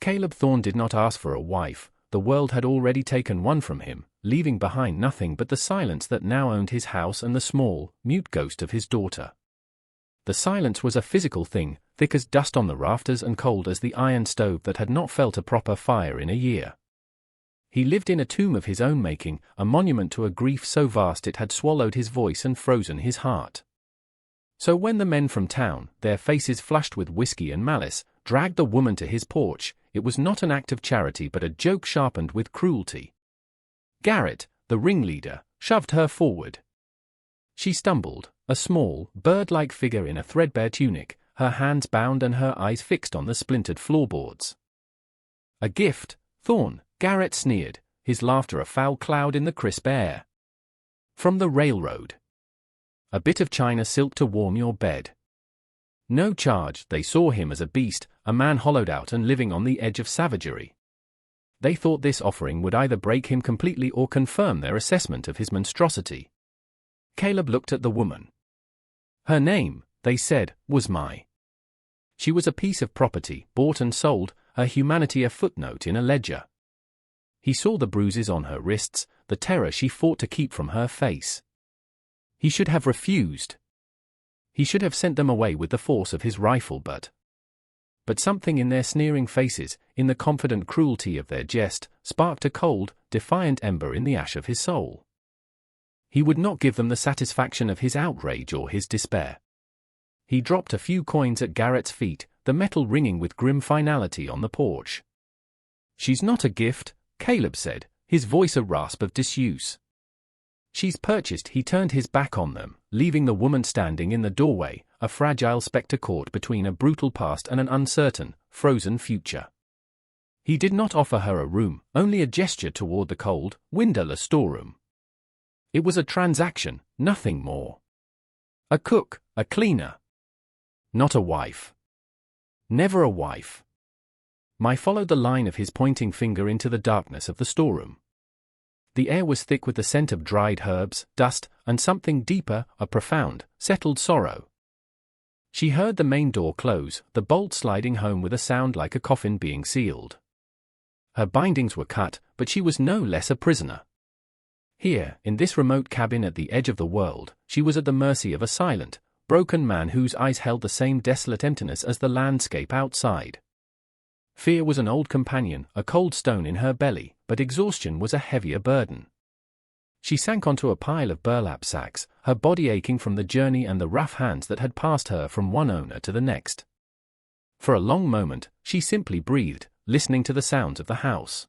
Caleb Thorne did not ask for a wife. The world had already taken one from him, leaving behind nothing but the silence that now owned his house and the small, mute ghost of his daughter. The silence was a physical thing, thick as dust on the rafters and cold as the iron stove that had not felt a proper fire in a year. He lived in a tomb of his own making, a monument to a grief so vast it had swallowed his voice and frozen his heart. So when the men from town, their faces flushed with whiskey and malice, dragged the woman to his porch, it was not an act of charity but a joke sharpened with cruelty. Garrett, the ringleader, shoved her forward. She stumbled, a small, bird-like figure in a threadbare tunic, her hands bound and her eyes fixed on the splintered floorboards. "A gift, Thorne," Garrett sneered, his laughter a foul cloud in the crisp air. "From the railroad. A bit of China silk to warm your bed." No charge, they saw him as a beast, a man hollowed out and living on the edge of savagery. They thought this offering would either break him completely or confirm their assessment of his monstrosity. Caleb looked at the woman. Her name, they said, was Mai. She was a piece of property, bought and sold, her humanity a footnote in a ledger. He saw the bruises on her wrists, the terror she fought to keep from her face. He should have refused. He should have sent them away with the force of his rifle, but something in their sneering faces, in the confident cruelty of their jest, sparked a cold, defiant ember in the ash of his soul. He would not give them the satisfaction of his outrage or his despair. He dropped a few coins at Garrett's feet, the metal ringing with grim finality on the porch. "She's not a gift," Caleb said, his voice a rasp of disuse. "She's purchased." He turned his back on them, leaving the woman standing in the doorway, a fragile spectre caught between a brutal past and an uncertain, frozen future. He did not offer her a room, only a gesture toward the cold, windowless storeroom. It was a transaction, nothing more. A cook, a cleaner. Not a wife. Never a wife. Mai followed the line of his pointing finger into the darkness of the storeroom. The air was thick with the scent of dried herbs, dust, and something deeper, a profound, settled sorrow. She heard the main door close, the bolt sliding home with a sound like a coffin being sealed. Her bindings were cut, but she was no less a prisoner. Here, in this remote cabin at the edge of the world, she was at the mercy of a silent, broken man whose eyes held the same desolate emptiness as the landscape outside. Fear was an old companion, a cold stone in her belly, but exhaustion was a heavier burden. She sank onto a pile of burlap sacks, her body aching from the journey and the rough hands that had passed her from one owner to the next. For a long moment, she simply breathed, listening to the sounds of the house.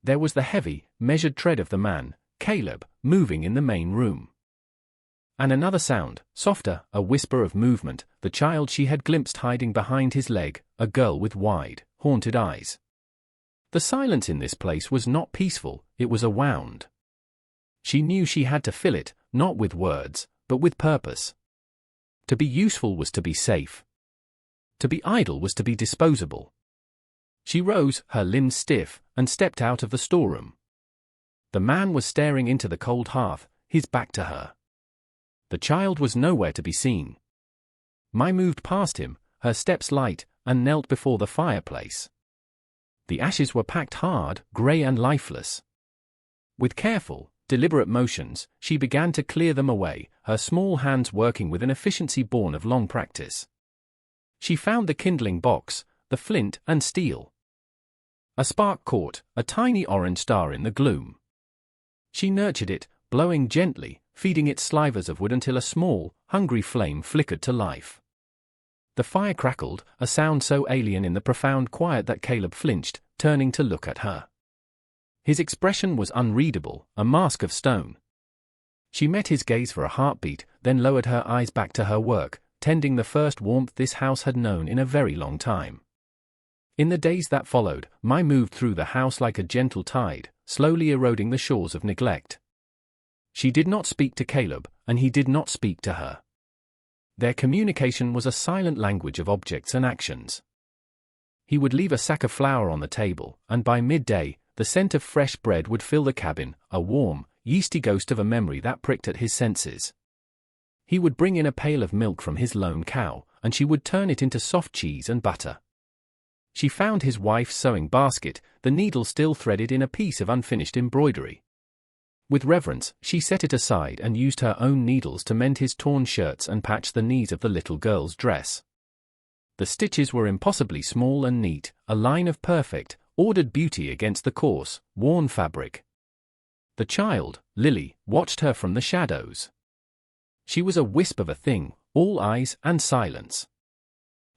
There was the heavy, measured tread of the man, Caleb, moving in the main room. And another sound, softer, a whisper of movement, the child she had glimpsed hiding behind his leg, a girl with wide, haunted eyes. The silence in this place was not peaceful, it was a wound. She knew she had to fill it, not with words, but with purpose. To be useful was to be safe. To be idle was to be disposable. She rose, her limbs stiff, and stepped out of the storeroom. The man was staring into the cold hearth, his back to her. The child was nowhere to be seen. Mai moved past him, her steps light, and knelt before the fireplace. The ashes were packed hard, grey and lifeless. With careful, deliberate motions, she began to clear them away, her small hands working with an efficiency born of long practice. She found the kindling box, the flint and steel. A spark caught, a tiny orange star in the gloom. She nurtured it, blowing gently, feeding it slivers of wood until a small, hungry flame flickered to life. The fire crackled, a sound so alien in the profound quiet that Caleb flinched, turning to look at her. His expression was unreadable, a mask of stone. She met his gaze for a heartbeat, then lowered her eyes back to her work, tending the first warmth this house had known in a very long time. In the days that followed, Mai moved through the house like a gentle tide, slowly eroding the shores of neglect. She did not speak to Caleb, and he did not speak to her. Their communication was a silent language of objects and actions. He would leave a sack of flour on the table, and by midday, the scent of fresh bread would fill the cabin, a warm, yeasty ghost of a memory that pricked at his senses. He would bring in a pail of milk from his lone cow, and she would turn it into soft cheese and butter. She found his wife's sewing basket, the needle still threaded in a piece of unfinished embroidery. With reverence, she set it aside and used her own needles to mend his torn shirts and patch the knees of the little girl's dress. The stitches were impossibly small and neat, a line of perfect, ordered beauty against the coarse, worn fabric. The child, Lily, watched her from the shadows. She was a wisp of a thing, all eyes and silence.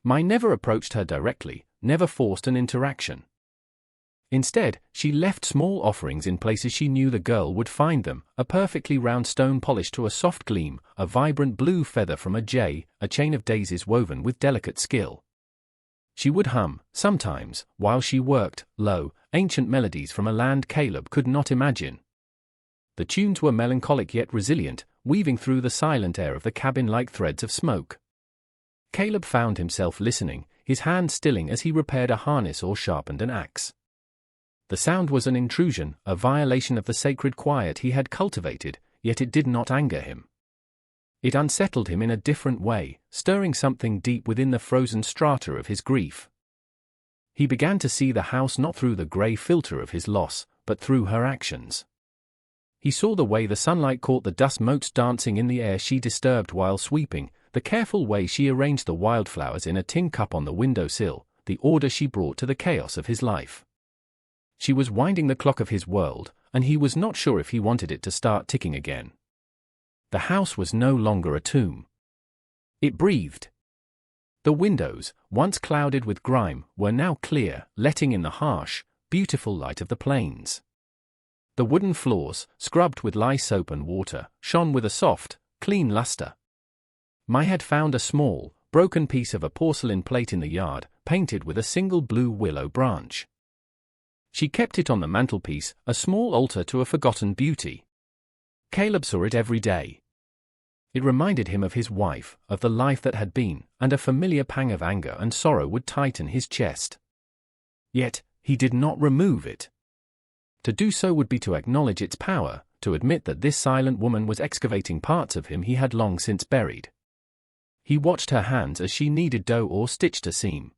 Mai never approached her directly, never forced an interaction. Instead, she left small offerings in places she knew the girl would find them, a perfectly round stone polished to a soft gleam, a vibrant blue feather from a jay, a chain of daisies woven with delicate skill. She would hum, sometimes, while she worked, low, ancient melodies from a land Caleb could not imagine. The tunes were melancholic yet resilient, weaving through the silent air of the cabin like threads of smoke. Caleb found himself listening, his hand stilling as he repaired a harness or sharpened an axe. The sound was an intrusion, a violation of the sacred quiet he had cultivated, yet it did not anger him. It unsettled him in a different way, stirring something deep within the frozen strata of his grief. He began to see the house not through the grey filter of his loss, but through her actions. He saw the way the sunlight caught the dust motes dancing in the air she disturbed while sweeping, the careful way she arranged the wildflowers in a tin cup on the windowsill, the order she brought to the chaos of his life. She was winding the clock of his world, and he was not sure if he wanted it to start ticking again. The house was no longer a tomb. It breathed. The windows, once clouded with grime, were now clear, letting in the harsh, beautiful light of the plains. The wooden floors, scrubbed with lye soap and water, shone with a soft, clean luster. Mai had found a small, broken piece of a porcelain plate in the yard, painted with a single blue willow branch. She kept it on the mantelpiece, a small altar to a forgotten beauty. Caleb saw it every day. It reminded him of his wife, of the life that had been, and a familiar pang of anger and sorrow would tighten his chest. Yet, he did not remove it. To do so would be to acknowledge its power, to admit that this silent woman was excavating parts of him he had long since buried. He watched her hands as she kneaded dough or stitched a seam.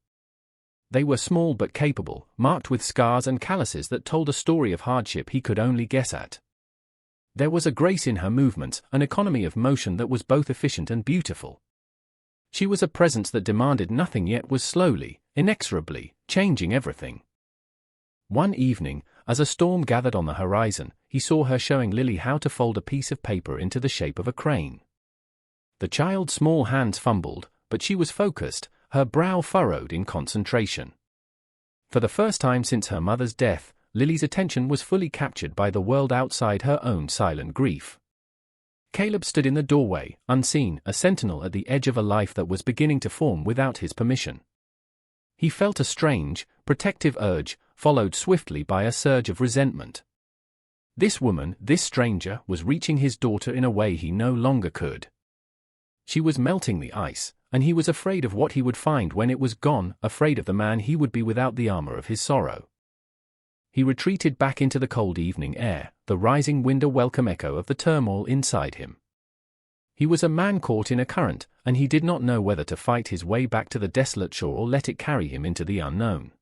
They were small but capable, marked with scars and calluses that told a story of hardship he could only guess at. There was a grace in her movements, an economy of motion that was both efficient and beautiful. She was a presence that demanded nothing yet was slowly, inexorably, changing everything. One evening, as a storm gathered on the horizon, he saw her showing Lily how to fold a piece of paper into the shape of a crane. The child's small hands fumbled, but she was focused, her brow furrowed in concentration. For the first time since her mother's death, Lily's attention was fully captured by the world outside her own silent grief. Caleb stood in the doorway, unseen, a sentinel at the edge of a life that was beginning to form without his permission. He felt a strange, protective urge, followed swiftly by a surge of resentment. This woman, this stranger, was reaching his daughter in a way he no longer could. She was melting the ice, and he was afraid of what he would find when it was gone, afraid of the man he would be without the armor of his sorrow. He retreated back into the cold evening air, the rising wind a welcome echo of the turmoil inside him. He was a man caught in a current, and he did not know whether to fight his way back to the desolate shore or let it carry him into the unknown.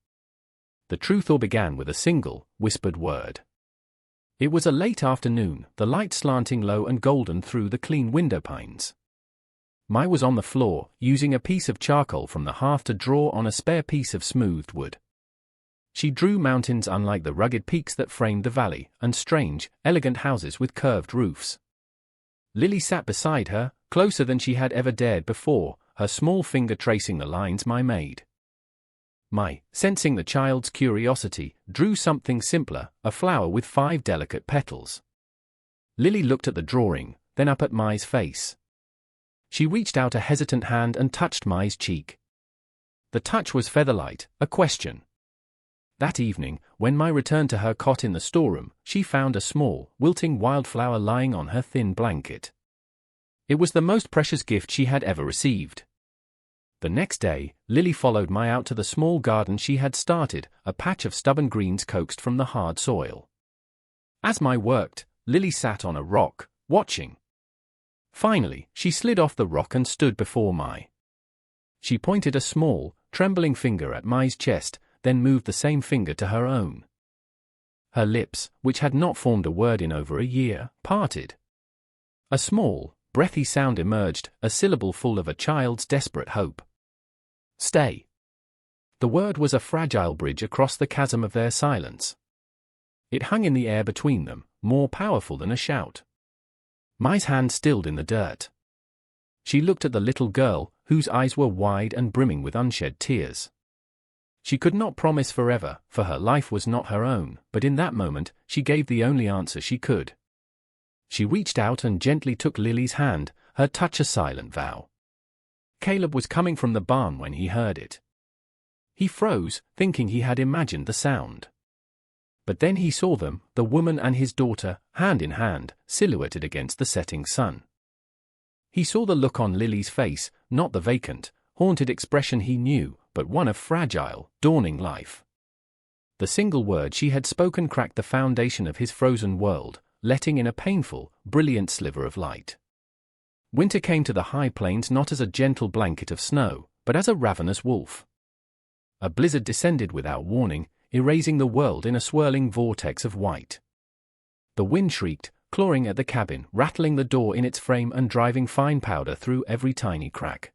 The truth all began with a single, whispered word. It was a late afternoon, the light slanting low and golden through the clean window panes. Mai was on the floor, using a piece of charcoal from the hearth to draw on a spare piece of smoothed wood. She drew mountains unlike the rugged peaks that framed the valley, and strange, elegant houses with curved roofs. Lily sat beside her, closer than she had ever dared before, her small finger tracing the lines Mai made. Mai, sensing the child's curiosity, drew something simpler, a flower with 5 delicate petals. Lily looked at the drawing, then up at Mai's face. She reached out a hesitant hand and touched Mai's cheek. The touch was featherlight, a question. That evening, when Mai returned to her cot in the storeroom, she found a small, wilting wildflower lying on her thin blanket. It was the most precious gift she had ever received. The next day, Lily followed Mai out to the small garden she had started, a patch of stubborn greens coaxed from the hard soil. As Mai worked, Lily sat on a rock, watching. Finally, she slid off the rock and stood before Mai. She pointed a small, trembling finger at Mai's chest, then moved the same finger to her own. Her lips, which had not formed a word in over a year, parted. A small, breathy sound emerged, a syllable full of a child's desperate hope. "Stay." The word was a fragile bridge across the chasm of their silence. It hung in the air between them, more powerful than a shout. Mai's hand stilled in the dirt. She looked at the little girl, whose eyes were wide and brimming with unshed tears. She could not promise forever, for her life was not her own, but in that moment, she gave the only answer she could. She reached out and gently took Lily's hand, her touch a silent vow. Caleb was coming from the barn when he heard it. He froze, thinking he had imagined the sound. But then he saw them, the woman and his daughter, hand in hand, silhouetted against the setting sun. He saw the look on Lily's face, not the vacant, haunted expression he knew, but one of fragile, dawning life. The single word she had spoken cracked the foundation of his frozen world, letting in a painful, brilliant sliver of light. Winter came to the high plains not as a gentle blanket of snow, but as a ravenous wolf. A blizzard descended without warning, erasing the world in a swirling vortex of white. The wind shrieked, clawing at the cabin, rattling the door in its frame and driving fine powder through every tiny crack.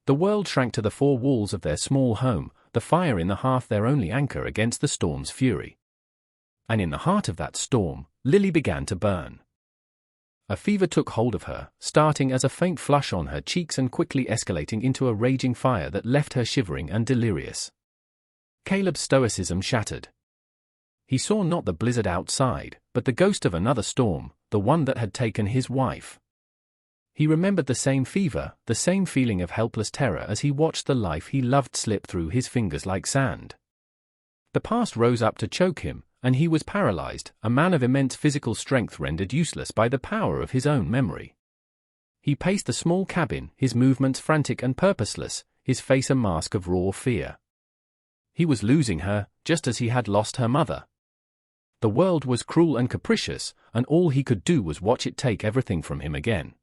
The world shrank to the four walls of their small home, the fire in the hearth their only anchor against the storm's fury. And in the heart of that storm, Lily began to burn. A fever took hold of her, starting as a faint flush on her cheeks and quickly escalating into a raging fire that left her shivering and delirious. Caleb's stoicism shattered. He saw not the blizzard outside, but the ghost of another storm, the one that had taken his wife. He remembered the same fever, the same feeling of helpless terror as he watched the life he loved slip through his fingers like sand. The past rose up to choke him, and he was paralyzed, a man of immense physical strength rendered useless by the power of his own memory. He paced the small cabin, his movements frantic and purposeless, his face a mask of raw fear. He was losing her, just as he had lost her mother. The world was cruel and capricious, and all he could do was watch it take everything from him again.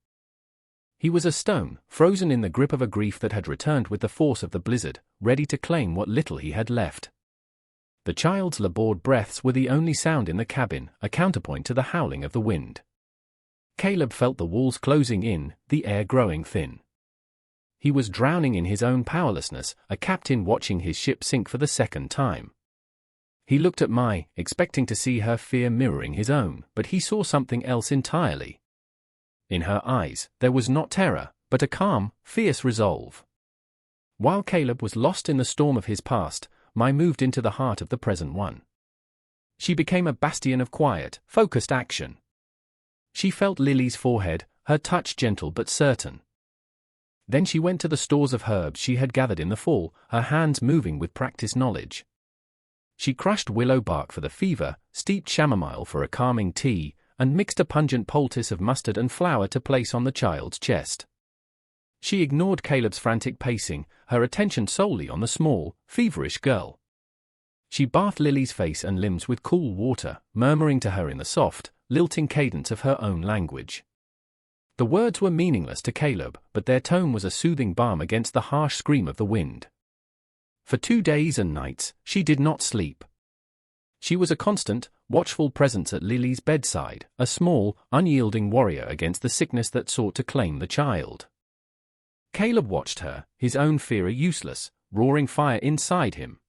He was a stone, frozen in the grip of a grief that had returned with the force of the blizzard, ready to claim what little he had left. The child's labored breaths were the only sound in the cabin, a counterpoint to the howling of the wind. Caleb felt the walls closing in, the air growing thin. He was drowning in his own powerlessness, a captain watching his ship sink for the second time. He looked at Mai, expecting to see her fear mirroring his own, but he saw something else entirely. In her eyes, there was not terror, but a calm, fierce resolve. While Caleb was lost in the storm of his past, Mai moved into the heart of the present one. She became a bastion of quiet, focused action. She felt Lily's forehead, her touch gentle but certain. Then she went to the stores of herbs she had gathered in the fall, her hands moving with practiced knowledge. She crushed willow bark for the fever, steeped chamomile for a calming tea, and mixed a pungent poultice of mustard and flour to place on the child's chest. She ignored Caleb's frantic pacing, her attention solely on the small, feverish girl. She bathed Lily's face and limbs with cool water, murmuring to her in the soft, lilting cadence of her own language. The words were meaningless to Caleb, but their tone was a soothing balm against the harsh scream of the wind. For 2 days and nights, she did not sleep. She was a constant, watchful presence at Lily's bedside, a small, unyielding warrior against the sickness that sought to claim the child. Caleb watched her, his own fear a useless, roaring fire inside him.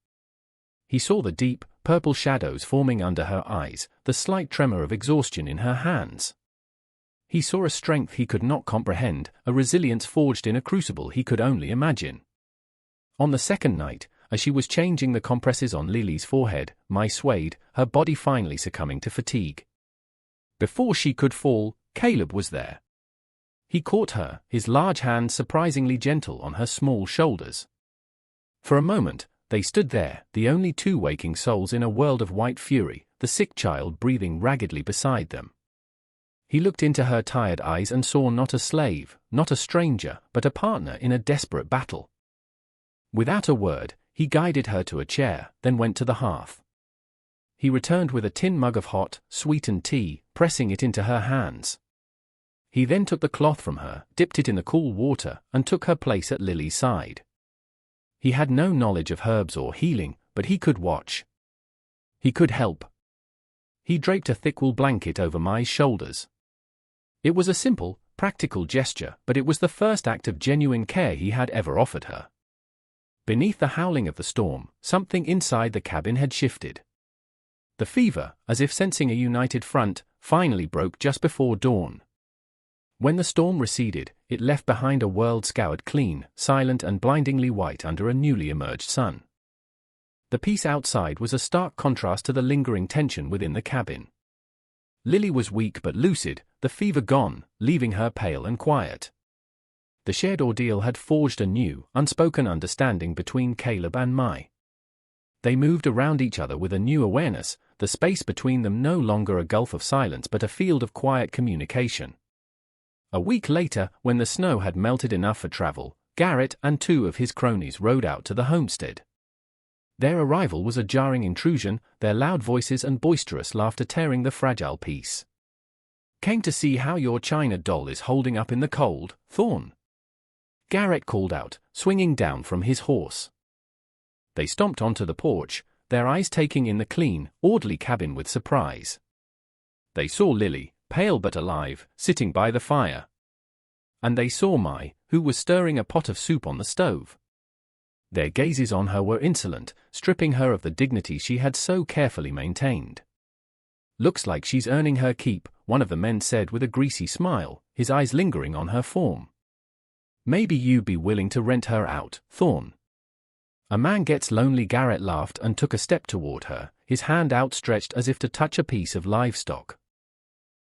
He saw the deep, purple shadows forming under her eyes, the slight tremor of exhaustion in her hands. He saw a strength he could not comprehend, a resilience forged in a crucible he could only imagine. On the second night, as she was changing the compresses on Lily's forehead, Mai swayed, her body finally succumbing to fatigue. Before she could fall, Caleb was there. He caught her, his large hands surprisingly gentle on her small shoulders. For a moment, they stood there, the only two waking souls in a world of white fury, the sick child breathing raggedly beside them. He looked into her tired eyes and saw not a slave, not a stranger, but a partner in a desperate battle. Without a word, he guided her to a chair, then went to the hearth. He returned with a tin mug of hot, sweetened tea, pressing it into her hands. He then took the cloth from her, dipped it in the cool water, and took her place at Lily's side. He had no knowledge of herbs or healing, but he could watch. He could help. He draped a thick wool blanket over my shoulders. It was a simple, practical gesture, but it was the first act of genuine care he had ever offered her. Beneath the howling of the storm, something inside the cabin had shifted. The fever, as if sensing a united front, finally broke just before dawn. When the storm receded, it left behind a world scoured clean, silent and blindingly white under a newly emerged sun. The peace outside was a stark contrast to the lingering tension within the cabin. Lily was weak but lucid, the fever gone, leaving her pale and quiet. The shared ordeal had forged a new, unspoken understanding between Caleb and Mai. They moved around each other with a new awareness, the space between them no longer a gulf of silence but a field of quiet communication. A week later, when the snow had melted enough for travel, Garrett and 2 of his cronies rode out to the homestead. Their arrival was a jarring intrusion, their loud voices and boisterous laughter tearing the fragile peace. "Came to see how your china doll is holding up in the cold, Thorn," Garrett called out, swinging down from his horse. They stomped onto the porch, their eyes taking in the clean, orderly cabin with surprise. They saw Lily, pale but alive, sitting by the fire. And they saw Mai, who was stirring a pot of soup on the stove. Their gazes on her were insolent, stripping her of the dignity she had so carefully maintained. "Looks like she's earning her keep," one of the men said with a greasy smile, his eyes lingering on her form. "Maybe you'd be willing to rent her out, Thorn." "A man gets lonely," Garrett laughed and took a step toward her, his hand outstretched as if to touch a piece of livestock.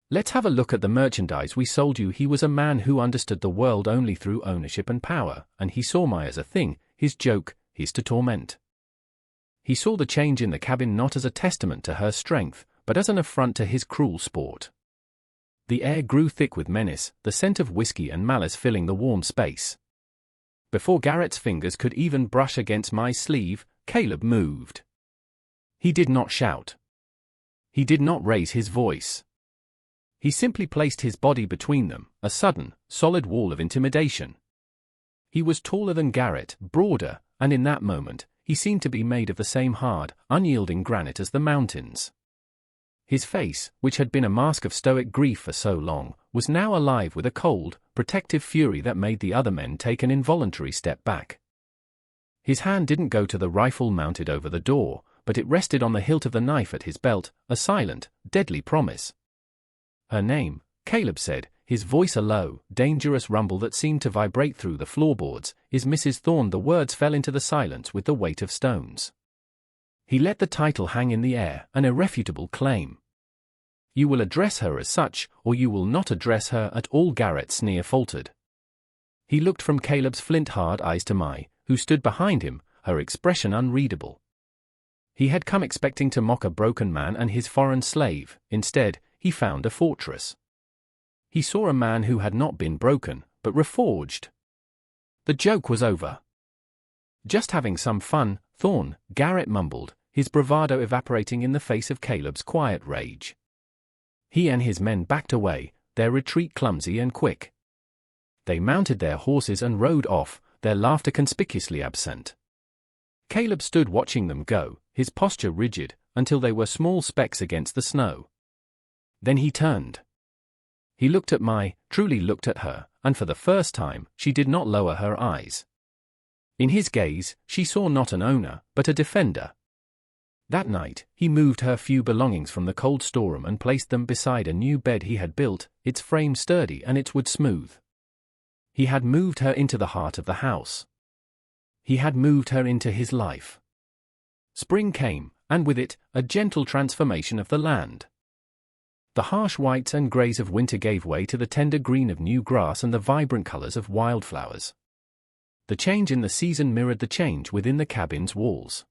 "Let's have a look at the merchandise we sold you." He was a man who understood the world only through ownership and power, and he saw Mai as a thing, his joke, his to torment. He saw the change in the cabin not as a testament to her strength, but as an affront to his cruel sport. The air grew thick with menace, the scent of whiskey and malice filling the warm space. Before Garrett's fingers could even brush against my sleeve, Caleb moved. He did not shout. He did not raise his voice. He simply placed his body between them, a sudden, solid wall of intimidation. He was taller than Garrett, broader, and in that moment, he seemed to be made of the same hard, unyielding granite as the mountains. His face, which had been a mask of stoic grief for so long, was now alive with a cold, protective fury that made the other men take an involuntary step back. His hand didn't go to the rifle mounted over the door, but it rested on the hilt of the knife at his belt, a silent, deadly promise. "Her name," Caleb said, his voice a low, dangerous rumble that seemed to vibrate through the floorboards, "is Mrs. Thorn." The words fell into the silence with the weight of stones. He let the title hang in the air, an irrefutable claim. "You will address her as such, or you will not address her at all." Garrett's sneer faltered. He looked from Caleb's flint-hard eyes to Mai, who stood behind him, her expression unreadable. He had come expecting to mock a broken man and his foreign slave. Instead, he found a fortress. He saw a man who had not been broken, but reforged. The joke was over. "Just having some fun, Thorn," Garrett mumbled, his bravado evaporating in the face of Caleb's quiet rage. He and his men backed away, their retreat clumsy and quick. They mounted their horses and rode off, their laughter conspicuously absent. Caleb stood watching them go, his posture rigid, until they were small specks against the snow. Then he turned. He looked at Mai, truly looked at her, and for the first time, she did not lower her eyes. In his gaze, she saw not an owner, but a defender. That night, he moved her few belongings from the cold storeroom and placed them beside a new bed he had built, its frame sturdy and its wood smooth. He had moved her into the heart of the house. He had moved her into his life. Spring came, and with it, a gentle transformation of the land. The harsh whites and greys of winter gave way to the tender green of new grass and the vibrant colors of wildflowers. The change in the season mirrored the change within the cabin's walls.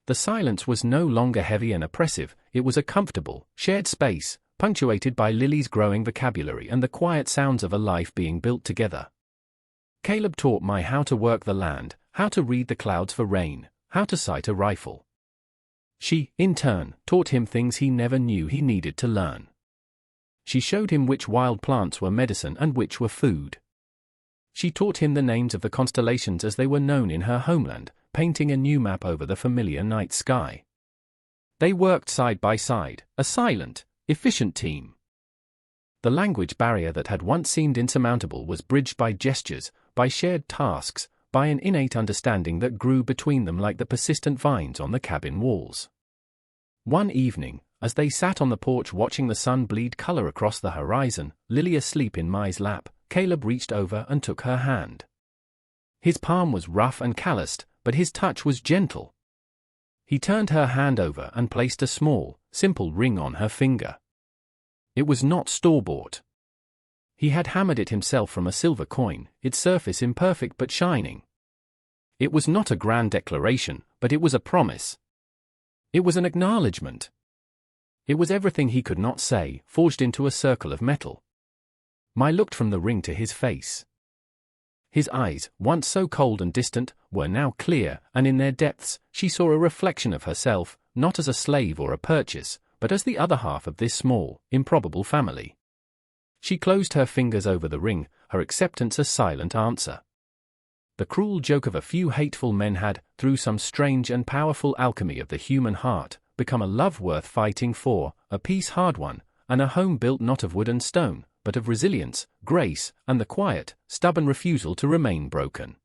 The silence was no longer heavy and oppressive, it was a comfortable, shared space, punctuated by Lily's growing vocabulary and the quiet sounds of a life being built together. Caleb taught Mai how to work the land, how to read the clouds for rain, how to sight a rifle. She, in turn, taught him things he never knew he needed to learn. She showed him which wild plants were medicine and which were food. She taught him the names of the constellations as they were known in her homeland, painting a new map over the familiar night sky. They worked side by side, a silent, efficient team. The language barrier that had once seemed insurmountable was bridged by gestures, by shared tasks, by an innate understanding that grew between them like the persistent vines on the cabin walls. One evening, as they sat on the porch watching the sun bleed color across the horizon, Lily asleep in Mai's lap, Caleb reached over and took her hand. His palm was rough and calloused, but his touch was gentle. He turned her hand over and placed a small, simple ring on her finger. It was not store-bought. He had hammered it himself from a silver coin, its surface imperfect but shining. It was not a grand declaration, but it was a promise. It was an acknowledgement. It was everything he could not say, forged into a circle of metal. Mai looked from the ring to his face. His eyes, once so cold and distant, were now clear, and in their depths, she saw a reflection of herself, not as a slave or a purchase, but as the other half of this small, improbable family. She closed her fingers over the ring, her acceptance a silent answer. The cruel joke of a few hateful men had, through some strange and powerful alchemy of the human heart, become a love worth fighting for, a peace hard won, and a home built not of wood and stone, but of resilience, grace, and the quiet, stubborn refusal to remain broken.